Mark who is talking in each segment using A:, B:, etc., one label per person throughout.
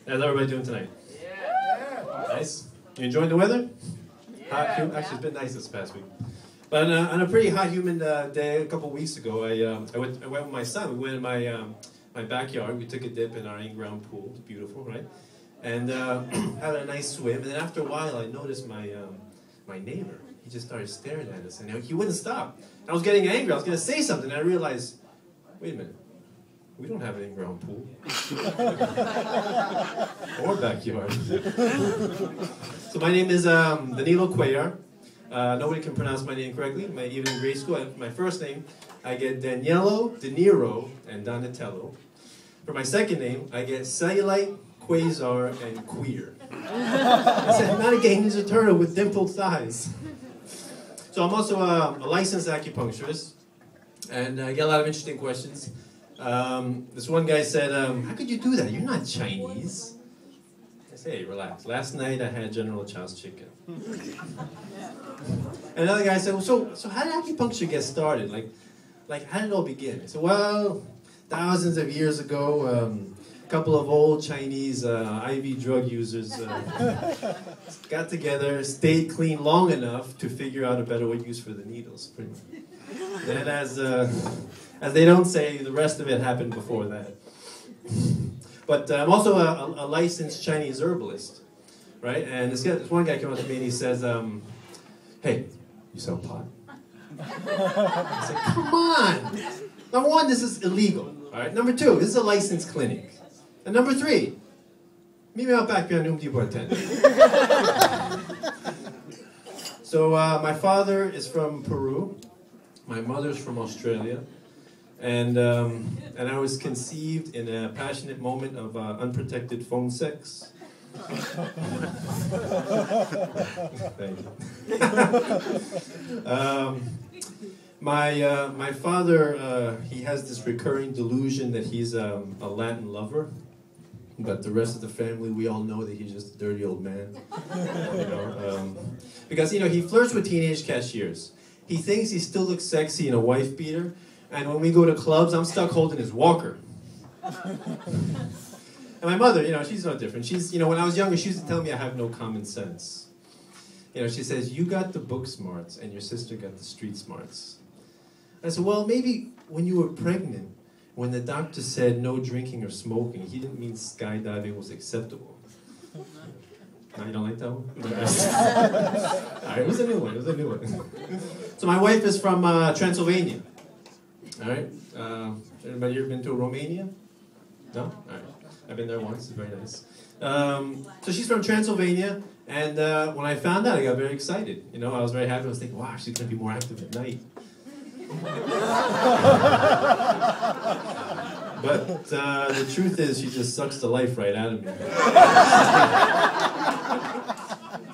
A: How's everybody doing tonight? Yeah. Nice. You enjoying the weather? Yeah. Actually, it's been nice this past week. But on a pretty hot, humid day a couple weeks ago, I went with my son. We went in my backyard. We took a dip in our in-ground pool. It's beautiful, right? And had a nice swim. And then after a while, I noticed my neighbor. He just started staring at us, and he wouldn't stop. I was getting angry. I was going to say something. And I realized, wait a minute. We don't have an in-ground pool. Or backyard. So my name is Danilo Cuellar. Nobody can pronounce my name correctly. Even in grade school, my first name, I get Danilo, De Niro, and Donatello. For my second name, I get Cellulite, Quasar, and Queer. I said, not a gay Ninja Turtle with dimpled thighs. So I'm also a licensed acupuncturist, and I get a lot of interesting questions. This one guy said, how could you do that? You're not Chinese. I say, hey, relax. Last night I had General Chow's chicken. And another guy said, well, so how did acupuncture get started? Like how did it all begin? I said, well, thousands of years ago, a couple of old Chinese IV drug users got together, stayed clean long enough to figure out a better use for the needles. And as they don't say, the rest of it happened before that. But I'm also a licensed Chinese herbalist, right? And this one guy came up to me and he says, hey, you sell pot? I said, come on. Number one, this is illegal, all right? Number two, this is a licensed clinic. And number three, meet me out back behind Home Depot at 10. So my father is from Peru. My mother's from Australia. And I was conceived in a passionate moment of unprotected phone sex. Thank you. My father, he has this recurring delusion that he's a Latin lover. But the rest of the family, we all know that he's just a dirty old man. Because, he flirts with teenage cashiers. He thinks he still looks sexy in a wife beater. And when we go to clubs, I'm stuck holding his walker. And my mother, she's no different. She's, when I was younger, she used to tell me I have no common sense. She says, you got the book smarts and your sister got the street smarts. I said, well, maybe when you were pregnant, when the doctor said no drinking or smoking, he didn't mean skydiving was acceptable. No, you don't like that one? All right, it was a new one. So my wife is from Transylvania. All right. Anybody ever been to Romania? No? All right. I've been there once. It's very nice. So she's from Transylvania, and when I found out, I got very excited. I was very happy. I was thinking, wow, she's going to be more active at night. But the truth is, she just sucks the life right out of me.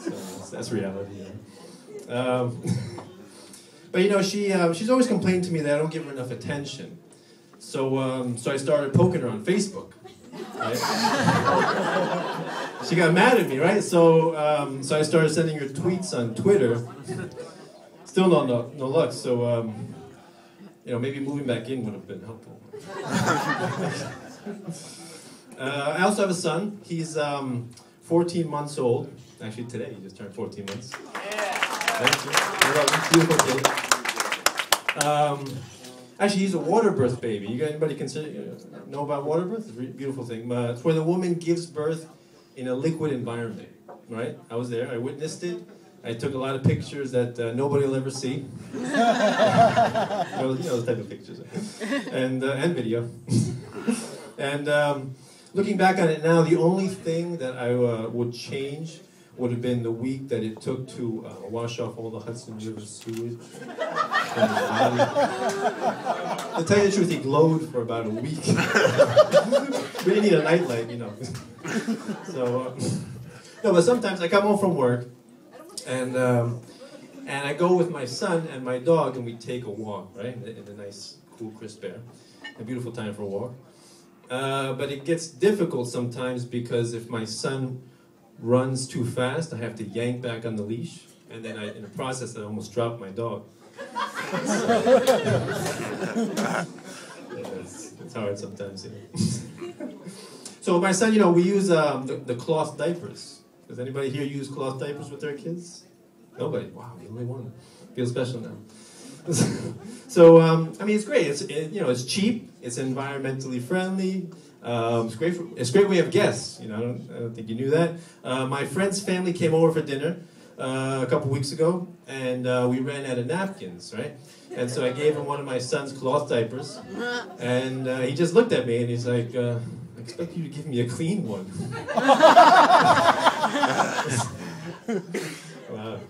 A: So that's reality. Yeah. But she's always complained to me that I don't give her enough attention. So I started poking her on Facebook. Right? She got mad at me, right? So I started sending her tweets on Twitter. Still no luck. So maybe moving back in would have been helpful. I also have a son. He's 14 months old. Actually, today he just turned 14 months. Thank you. Beautiful kid. Actually, he's a water birth baby. Anybody know about water birth? It's a beautiful thing. It's where the woman gives birth in a liquid environment, right? I was there. I witnessed it. I took a lot of pictures that nobody will ever see. Those type of pictures. And video. And looking back on it now, the only thing that I would change would have been the week that it took to wash off all the Hudson River sewage from his body. To tell you the truth, he glowed for about a week. We didn't need a nightlight, So, no, but sometimes I come home from work, and I go with my son and my dog, and we take a walk, right, in the nice, cool, crisp air. A beautiful time for a walk. But it gets difficult sometimes because if my son runs too fast, I have to yank back on the leash, and then in the process, I almost drop my dog. It's hard sometimes. So my son, we use the cloth diapers. Does anybody here use cloth diapers with their kids? Nobody. Wow, the only one. Feel special now. So I mean, it's great. It's cheap. It's environmentally friendly. It's a great way of guests. I don't think you knew that. My friend's family came over for dinner a couple weeks ago, and we ran out of napkins, right? And so I gave him one of my son's cloth diapers, and he just looked at me and he's like, I expect you to give me a clean one. Wow.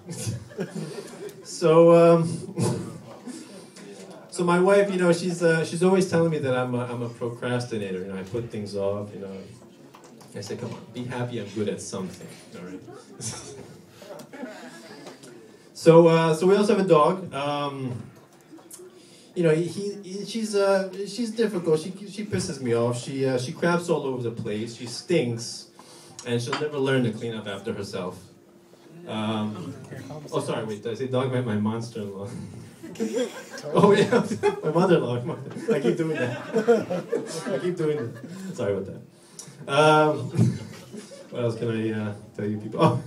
A: So my wife, she's always telling me that I'm a procrastinator. I put things off. I say, come on, be happy. I'm good at something. All right. So we also have a dog. She's difficult. She pisses me off. She craps all over the place. She stinks, and she'll never learn to clean up after herself. Sorry, wait. Did I say dog? I meant my monster-in-law. Oh yeah, my mother-in-law. I keep doing that. Sorry about that. What else can I tell you people? Oh,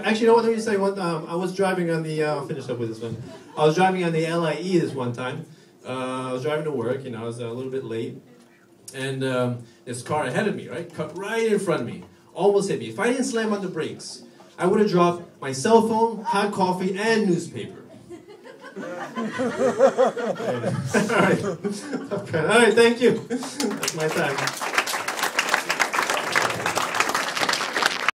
A: actually, let me say one. I was driving on the. I'll finish up with this one. I was driving on the LIE this one time. I was driving to work. I was a little bit late, and this car ahead of me, cut right in front of me, almost hit me. If I didn't slam on the brakes, I would have dropped my cell phone, hot coffee, and newspaper. All right. Okay. All right. Thank you. That's my time.